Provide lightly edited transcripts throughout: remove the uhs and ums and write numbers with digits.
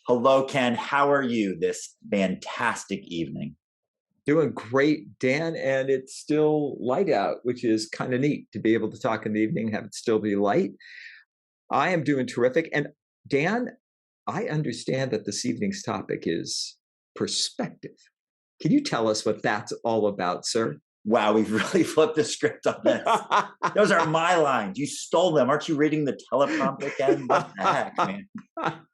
Hello, Ken. How are you this fantastic evening? Doing great, Dan, and it's still light out, which is kind of neat to be able to talk in the evening, have it still be light. I am doing terrific. And Dan, I understand that this evening's topic is perspective. Can you tell us what that's all about, sir? Wow, we've really flipped the script on this. Those are my lines. You stole them. Aren't you reading the teleprompter, Ken? What the heck, man?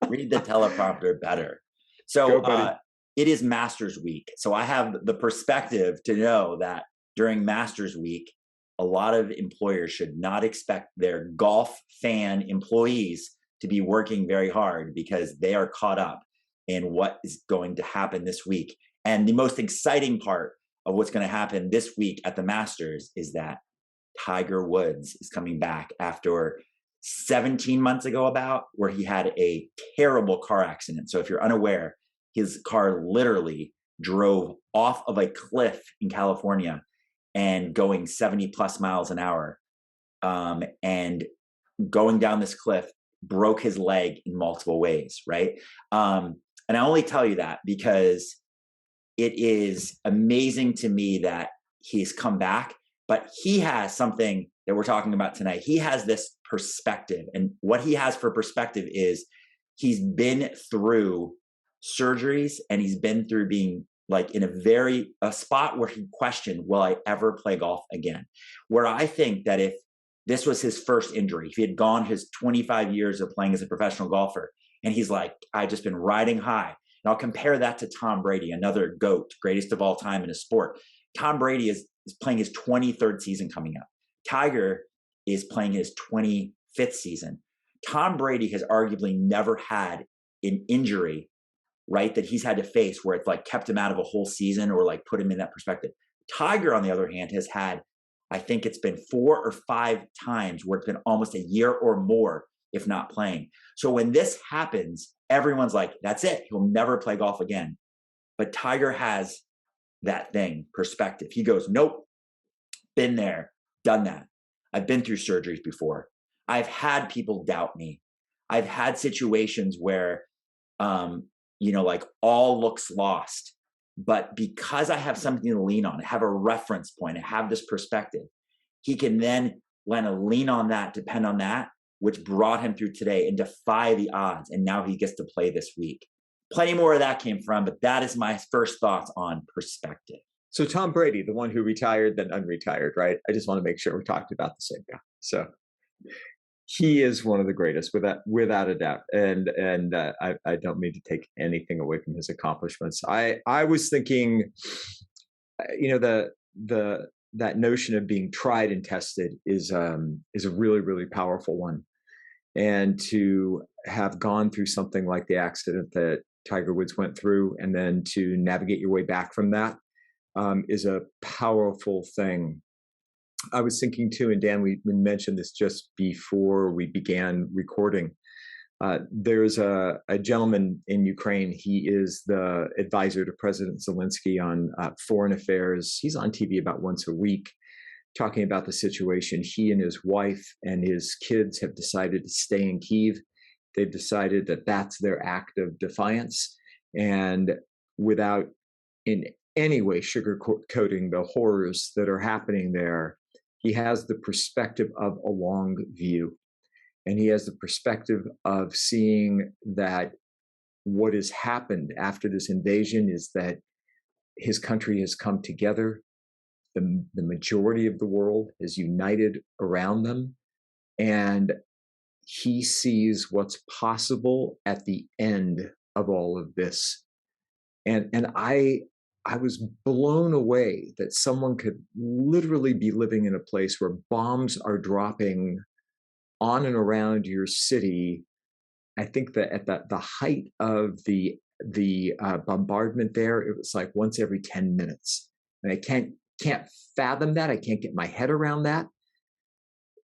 Read the teleprompter better. So Go, buddy. it is Masters Week. So I have the perspective to know that during Masters Week, a lot of employers should not expect their golf fan employees to be working very hard because they are caught up in what is going to happen this week. And the most exciting part of what's going to happen this week at the Masters is that Tiger Woods is coming back after 17 months ago, about where he had a terrible car accident. So if you're unaware, his car literally drove off of a cliff in California and going 70 plus miles an hour. And going down this cliff broke his leg in multiple ways, right? And I only tell you that because it is amazing to me that he's come back, but he has something that we're talking about tonight. He has this perspective, and what he has for perspective is he's been through surgeries and he's been through being like in a spot where he questioned, will I ever play golf again? Where I think that if this was his first injury, if he had gone his 25 years of playing as a professional golfer and he's like, I've just been riding high. And I'll compare that to Tom Brady, another GOAT, greatest of all time in a sport. Tom Brady is playing his 23rd season coming up. Tiger is playing his 25th season. Tom Brady has arguably never had an injury, right, that he's had to face where it's like kept him out of a whole season or like put him in that perspective. Tiger, on the other hand, has had, I think it's been 4 or 5 times where it's been almost a year or more, if not playing. So when this happens, everyone's like, that's it. He'll never play golf again. But Tiger has that thing, perspective. He goes, nope, been there, done that. I've been through surgeries before. I've had people doubt me. I've had situations where, like all looks lost. But because I have something to lean on, I have a reference point, I have this perspective, he can then lean on that, depend on that, which brought him through today and defy the odds. And now he gets to play this week. Plenty more of that came from, but that is my first thoughts on perspective. So Tom Brady, the one who retired then unretired, right? I just want to make sure we're talking about the same guy. So he is one of the greatest, without a doubt. And I don't mean to take anything away from his accomplishments. I was thinking, the that notion of being tried and tested is a really really powerful one, and to have gone through something like the accident that Tiger Woods went through, and then to navigate your way back from that, is a powerful thing. I was thinking too, and Dan, we mentioned this just before we began recording. There's a gentleman in Ukraine. He is the advisor to President Zelensky on foreign affairs. He's on TV about once a week talking about the situation. He and his wife and his kids have decided to stay in Kyiv. They've decided that that's their act of defiance. And without in any way sugarcoating the horrors that are happening there, he has the perspective of a long view. And he has the perspective of seeing that what has happened after this invasion is that his country has come together. The majority of the world is united around them. And he sees what's possible at the end of all of this. And I was blown away that someone could literally be living in a place where bombs are dropping on and around your city. I think that at the height of the bombardment there, it was like once every 10 minutes, and I can't fathom that. I can't get my head around that.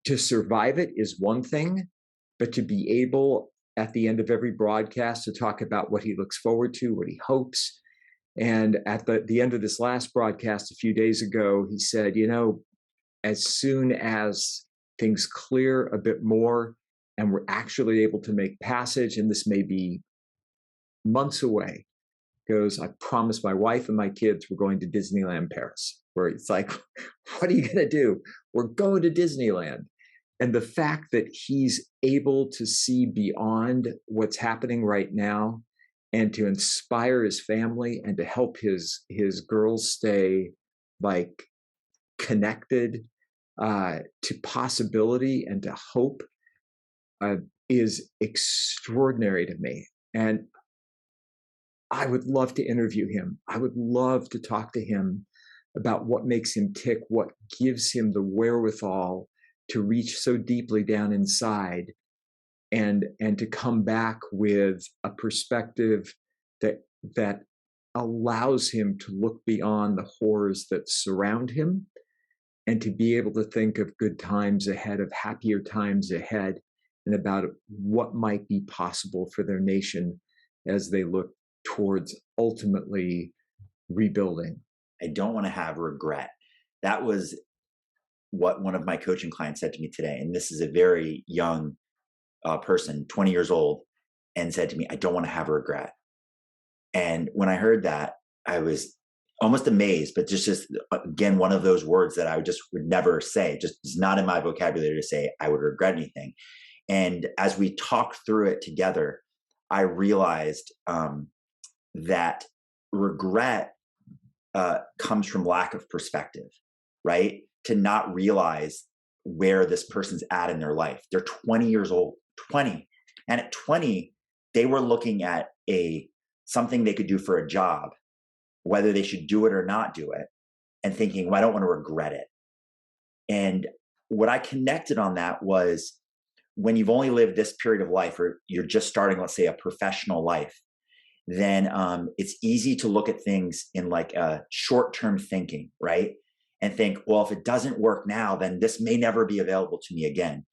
To survive it is one thing, but to be able at the end of every broadcast to talk about what he looks forward to, what he hopes. And at the end of this last broadcast a few days ago, he said, as soon as things clear a bit more and we're actually able to make passage, and this may be months away, goes, I promised my wife and my kids we're going to Disneyland Paris. Where it's like, what are you going to do? We're going to Disneyland. And the fact that he's able to see beyond what's happening right now and to inspire his family and to help his girls stay like connected to possibility and to hope is extraordinary to me. And I would love to interview him. I would love to talk to him about what makes him tick, what gives him the wherewithal to reach so deeply down inside and to come back with a perspective that allows him to look beyond the horrors that surround him and to be able to think of good times ahead, of happier times ahead, and about what might be possible for their nation as they look towards ultimately rebuilding. I don't want to have regret. That was what one of my coaching clients said to me today. And this is a very young person, 20 years old, and said to me, I don't want to have regret. And when I heard that, I was almost amazed, but just again, one of those words that I would never say, just is not in my vocabulary to say I would regret anything. And as we talked through it together, I realized that regret comes from lack of perspective, right? To not realize where this person's at in their life. They're 20 years old, 20. And at 20, they were looking at something they could do for a job, whether they should do it or not do it, and thinking, well, I don't want to regret it. And what I connected on that was when you've only lived this period of life, or you're just starting, let's say, a professional life, then it's easy to look at things in like a short-term thinking, right? And think, well, if it doesn't work now, then this may never be available to me again.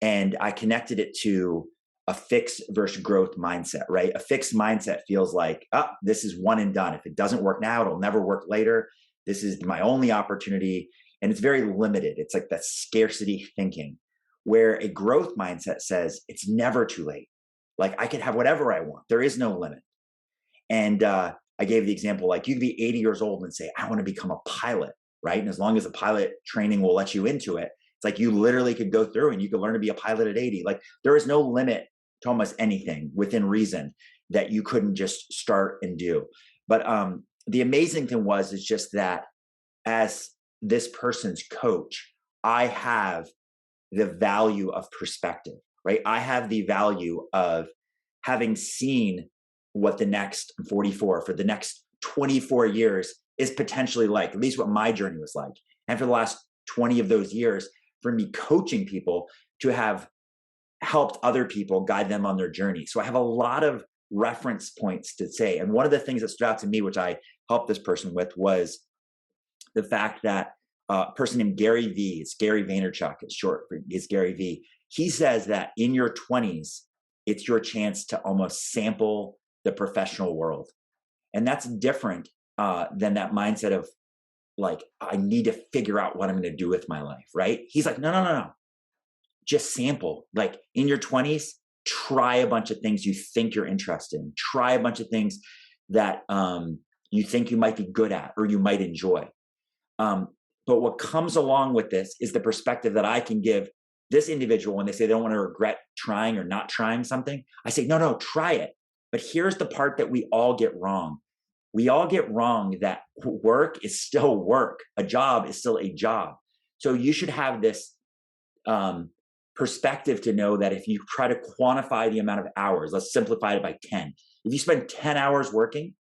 And I connected it to a fixed versus growth mindset, right? A fixed mindset feels like, oh, this is one and done. If it doesn't work now, it'll never work later. This is my only opportunity. And it's very limited. It's like that scarcity thinking, where a growth mindset says it's never too late. Like I can have whatever I want. There is no limit. And I gave the example, like you could be 80 years old and say, I want to become a pilot, right? And as long as the pilot training will let you into it, it's like you literally could go through and you could learn to be a pilot at 80. Like there is no limit to almost anything within reason that you couldn't just start and do. But the amazing thing is just that as this person's coach, I have the value of perspective, right? I have the value of having seen what the next 44 for the next 24 years is potentially like, at least what my journey was like. And for the last 20 of those years, for me coaching people to have helped other people guide them on their journey. So I have a lot of reference points to say. And one of the things that stood out to me, which I helped this person with, was the fact that a person named Gary V, it's Gary Vaynerchuk, it's short for it's Gary V. He says that in your 20s, it's your chance to almost sample the professional world. And that's different than that mindset of like, I need to figure out what I'm going to do with my life, right? He's like, no. Just sample. Like in your 20s, try a bunch of things you think you're interested in. Try a bunch of things that you think you might be good at or you might enjoy. But what comes along with this is the perspective that I can give this individual when they say they don't want to regret trying or not trying something. I say, no, try it. But here's the part that we all get wrong. We all get wrong that work is still work. A job is still a job. So you should have this perspective to know that if you try to quantify the amount of hours, let's simplify it by 10. If you spend 10 hours working,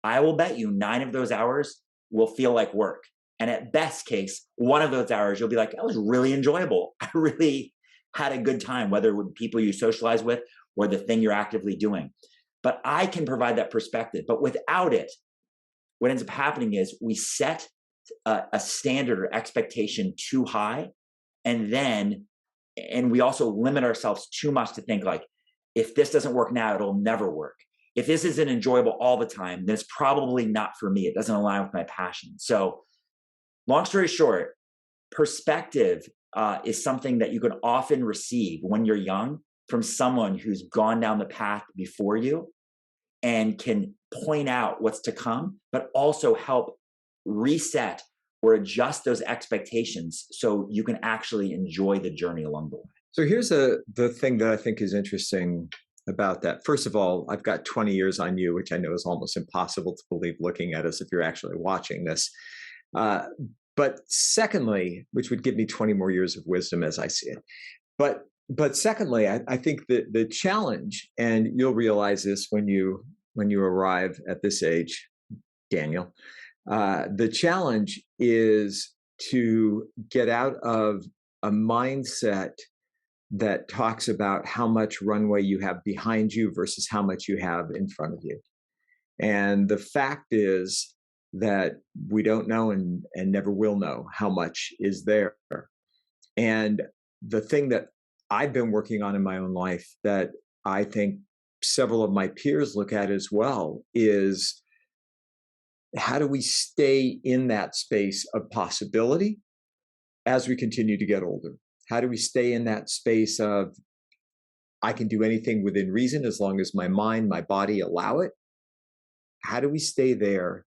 I will bet you 9 of those hours will feel like work. And at best case, 1 of those hours, you'll be like, that was really enjoyable. I really had a good time, whether with people you socialize with or the thing you're actively doing. But I can provide that perspective. But without it, what ends up happening is we set a standard or expectation too high. And we also limit ourselves too much to think like, if this doesn't work now, it'll never work. If this isn't enjoyable all the time, then it's probably not for me. It doesn't align with my passion. So long story short, perspective is something that you can often receive when you're young from someone who's gone down the path before you. and can point out what's to come, but also help reset or adjust those expectations so you can actually enjoy the journey along the way. So here's the thing that I think is interesting about that. First of all, I've got 20 years on you, which I know is almost impossible to believe looking at us if you're actually watching this. But secondly, which would give me 20 more years of wisdom as I see it. But secondly, I think that the challenge, and you'll realize this when you arrive at this age, Daniel, the challenge is to get out of a mindset that talks about how much runway you have behind you versus how much you have in front of you. And the fact is that we don't know and never will know how much is there. And the thing that I've been working on in my own life that I think several of my peers look at as well is how do we stay in that space of possibility as we continue to get older? How do we stay in that space of, I can do anything within reason as long as my mind, my body allow it? How do we stay there?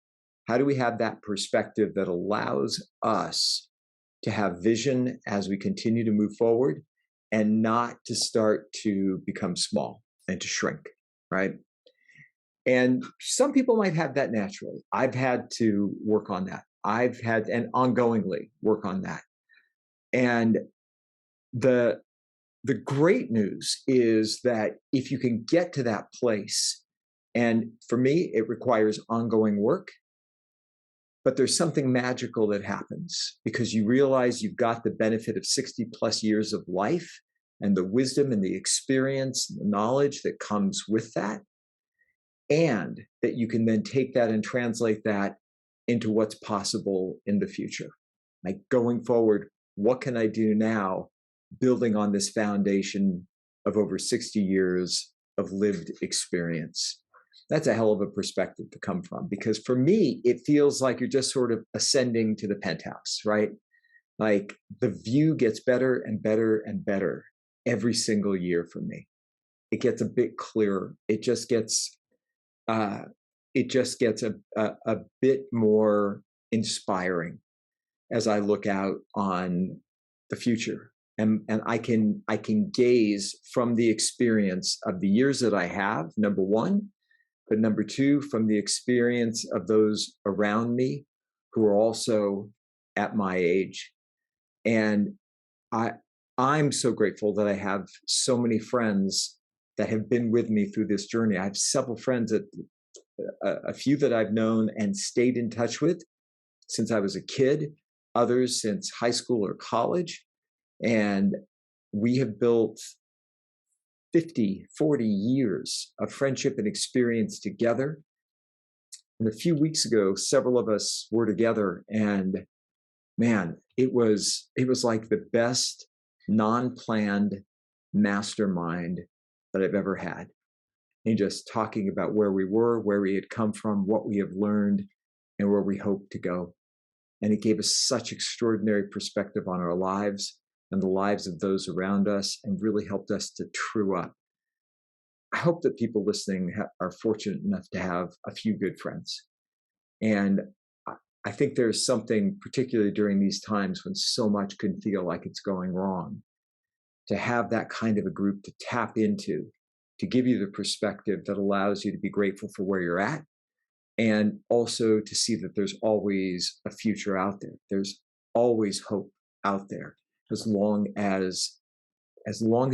How do we have that perspective that allows us to have vision as we continue to move forward and not to start to become small and to shrink, right? And some people might have that naturally. I've had to work on that. I've had and ongoingly work on that. And the great news is that if you can get to that place, and for me, it requires ongoing work, but there's something magical that happens because you realize you've got the benefit of 60 plus years of life and the wisdom and the experience and the knowledge that comes with that. And that you can then take that and translate that into what's possible in the future. Like going forward, what can I do now, building on this foundation of over 60 years of lived experience? That's a hell of a perspective to come from, because for me, it feels like you're just sort of ascending to the penthouse, right? Like the view gets better and better and better every single year for me. It gets a bit clearer. It just gets a bit more inspiring as I look out on the future. And I can gaze from the experience of the years that I have, number one, but number two, from the experience of those around me who are also at my age. And I'm so grateful that I have so many friends that have been with me through this journey. I have several friends, a few that I've known and stayed in touch with since I was a kid, others since high school or college. And we have built 50, 40 years of friendship and experience together. And a few weeks ago, several of us were together, and man, it was like the best non-planned mastermind that I've ever had. And just talking about where we were, where we had come from, what we have learned, and where we hope to go. And it gave us such extraordinary perspective on our lives and the lives of those around us, and really helped us to true up. I hope that people listening are fortunate enough to have a few good friends. And I think there's something, particularly during these times when so much can feel like it's going wrong, to have that kind of a group to tap into, to give you the perspective that allows you to be grateful for where you're at, and also to see that there's always a future out there. There's always hope out there, as long as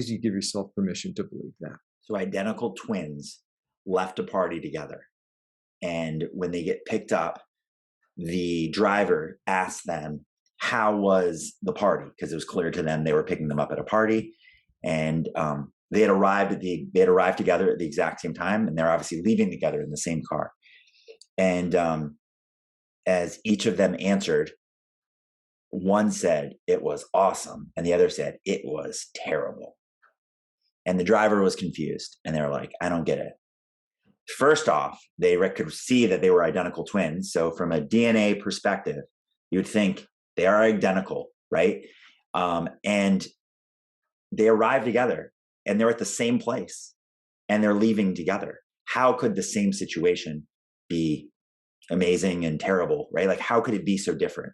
you give yourself permission to believe that. So identical twins left a party together, and when they get picked up, the driver asked them, how was the party? Because it was clear to them they were picking them up at a party, and they had arrived together at the exact same time, and they're obviously leaving together in the same car. And as each of them answered, one said it was awesome, and the other said it was terrible. And the driver was confused, and they were like, I don't get it. First off, they could see that they were identical twins. So from a DNA perspective, you would think they are identical, right? And they arrived together, and they're at the same place, and they're leaving together. how could the same situation be amazing and terrible, right? Like, how could it be so different?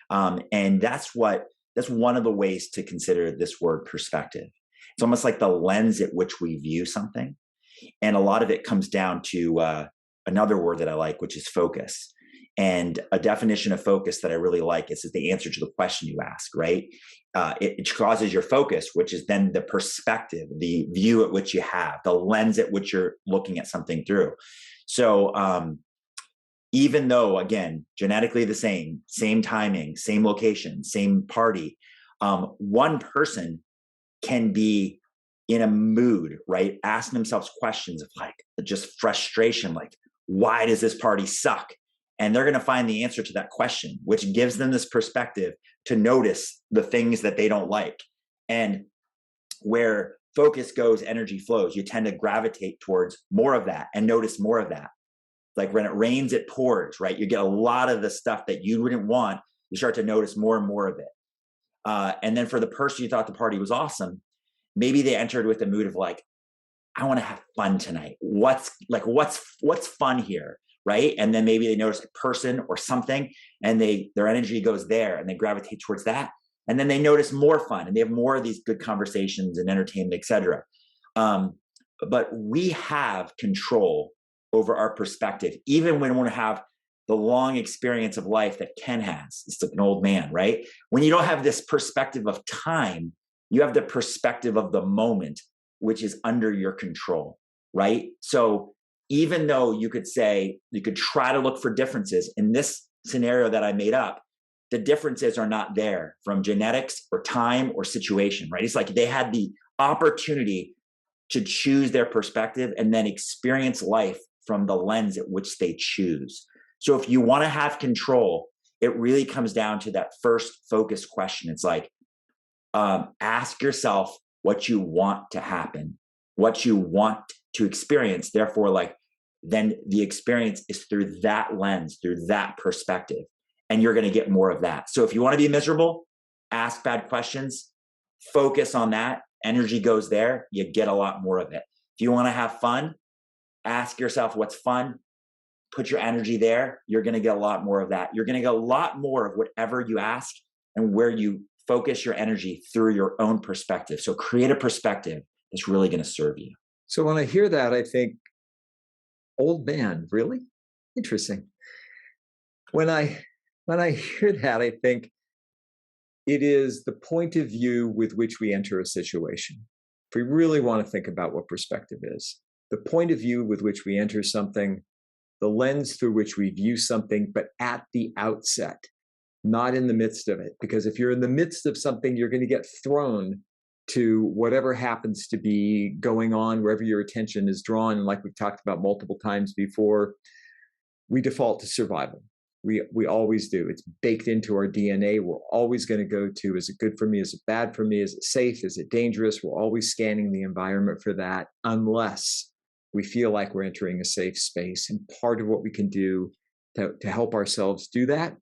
And that's one of the ways to consider this word perspective. It's almost like the lens at which we view something. And a lot of it comes down to another word that I like, which is focus. And a definition of focus that I really like is the answer to the question you ask, right? It causes your focus, which is then the perspective, the view at which you have, the lens at which you're looking at something through. So even though, again, genetically the same timing, same location, same party, one person can be in a mood, right? Asking themselves questions of like just frustration, like, why does this party suck? And they're going to find the answer to that question, which gives them this perspective to notice the things that they don't like. And where focus goes, energy flows. You tend to gravitate towards more of that and notice more of that. Like when it rains, it pours, right? You get a lot of the stuff that you wouldn't want. You start to notice more and more of it. And then for the person you thought the party was awesome, maybe they entered with a mood of like, I want to have fun tonight. What's fun here, right? And then maybe they notice a person or something, and their energy goes there, and they gravitate towards that. And then they notice more fun, and they have more of these good conversations and entertainment, etc. But we have control over our perspective, even when we have the long experience of life that Ken has. It's like an old man, right? When you don't have this perspective of time, you have the perspective of the moment, which is under your control, right? So even though you could try to look for differences in this scenario that I made up, the differences are not there from genetics or time or situation, right? It's like they had the opportunity to choose their perspective and then experience life from the lens at which they choose. So if you want to have control, it really comes down to that first focus question. It's like, ask yourself what you want to happen, what you want to experience. Therefore, like, then the experience is through that lens, through that perspective, and you're going to get more of that. So if you want to be miserable, ask bad questions, focus on that. Energy goes there. You get a lot more of it. If you want to have fun, ask yourself what's fun, put your energy there. You're going to get a lot more of that. You're going to get a lot more of whatever you ask and where you focus your energy through your own perspective. So create a perspective that's really going to serve you. So when I hear that, I think, old man, really? Interesting. When I hear that, I think it is the point of view with which we enter a situation. If we really want to think about what perspective is, the point of view with which we enter something, the lens through which we view something, but at the outset, not in the midst of it. Because if you're in the midst of something, you're going to get thrown to whatever happens to be going on, wherever your attention is drawn. And like we've talked about multiple times before, we default to survival. We always do. It's baked into our DNA. We're always going to go to, is it good for me? Is it bad for me? Is it safe? Is it dangerous? We're always scanning the environment for that, unless we feel like we're entering a safe space. And part of what we can do to help ourselves do that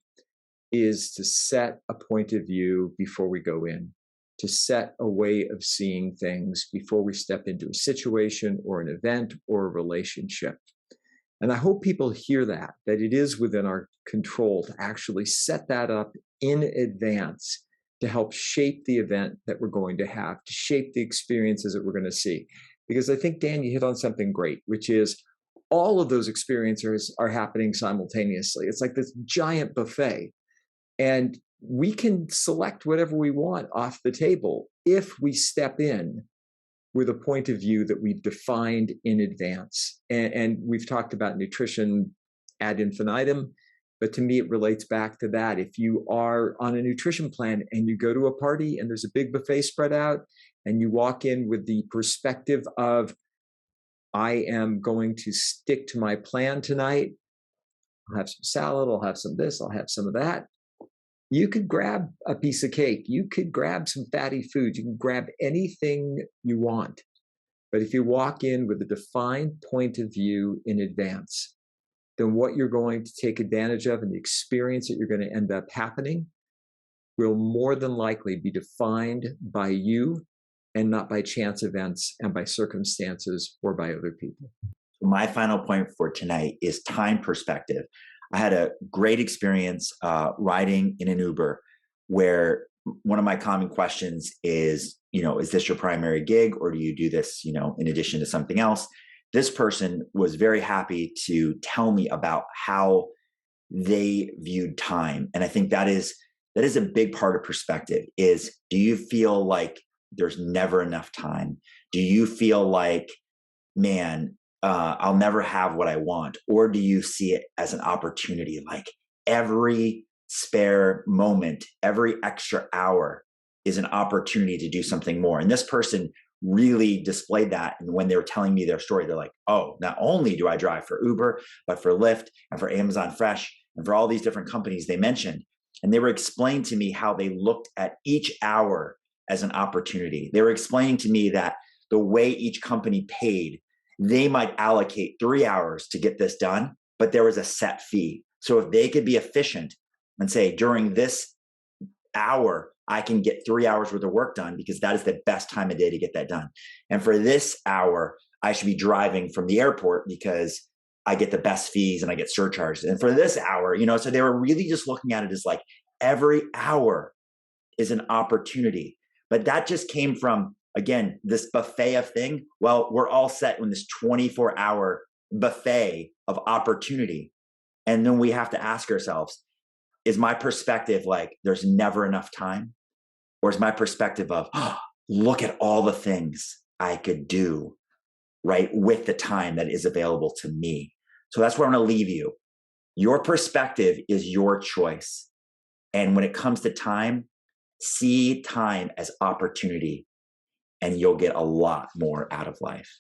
is to set a point of view before we go in, to set a way of seeing things before we step into a situation or an event or a relationship. And I hope people hear that it is within our control to actually set that up in advance to help shape the event that we're going to have, to shape the experiences that we're going to see. Because I think, Dan, you hit on something great, which is all of those experiences are happening simultaneously. It's like this giant buffet. And we can select whatever we want off the table if we step in with a point of view that we've defined in advance. And we've talked about nutrition ad infinitum, but to me, it relates back to that. If you are on a nutrition plan and you go to a party and there's a big buffet spread out, and you walk in with the perspective of, I am going to stick to my plan tonight. I'll have some salad, I'll have some this, I'll have some of that. You could grab a piece of cake. You could grab some fatty foods. You can grab anything you want. But if you walk in with a defined point of view in advance, then what you're going to take advantage of and the experience that you're going to end up happening will more than likely be defined by you and not by chance events and by circumstances or by other people. my final point for tonight is time perspective. I had a great experience riding in an Uber where one of my common questions is, is this your primary gig or do you do this, in addition to something else? This person was very happy to tell me about how they viewed time. And I think that is a big part of perspective is, do you feel like there's never enough time? Do you feel like, man, I'll never have what I want? Or do you see it as an opportunity? Like every spare moment, every extra hour is an opportunity to do something more. And this person really displayed that. And when they were telling me their story, they're like, oh, not only do I drive for Uber, but for Lyft and for Amazon Fresh and for all these different companies they mentioned. And they were explaining to me how they looked at each hour as an opportunity. They were explaining to me that the way each company paid, they might allocate 3 hours to get this done, but there was a set fee. So if they could be efficient and say, during this hour, I can get 3 hours worth of work done because that is the best time of day to get that done. And for this hour, I should be driving from the airport because I get the best fees and I get surcharges. And for this hour, so they were really just looking at it as like every hour is an opportunity. But that just came from, again, this buffet of thing. Well, we're all set in this 24-hour buffet of opportunity. And then we have to ask ourselves, is my perspective like there's never enough time? Or is my perspective of, look at all the things I could do, right, with the time that is available to me? So that's where I'm going to leave you. Your perspective is your choice. And when it comes to time, see time as opportunity, and you'll get a lot more out of life.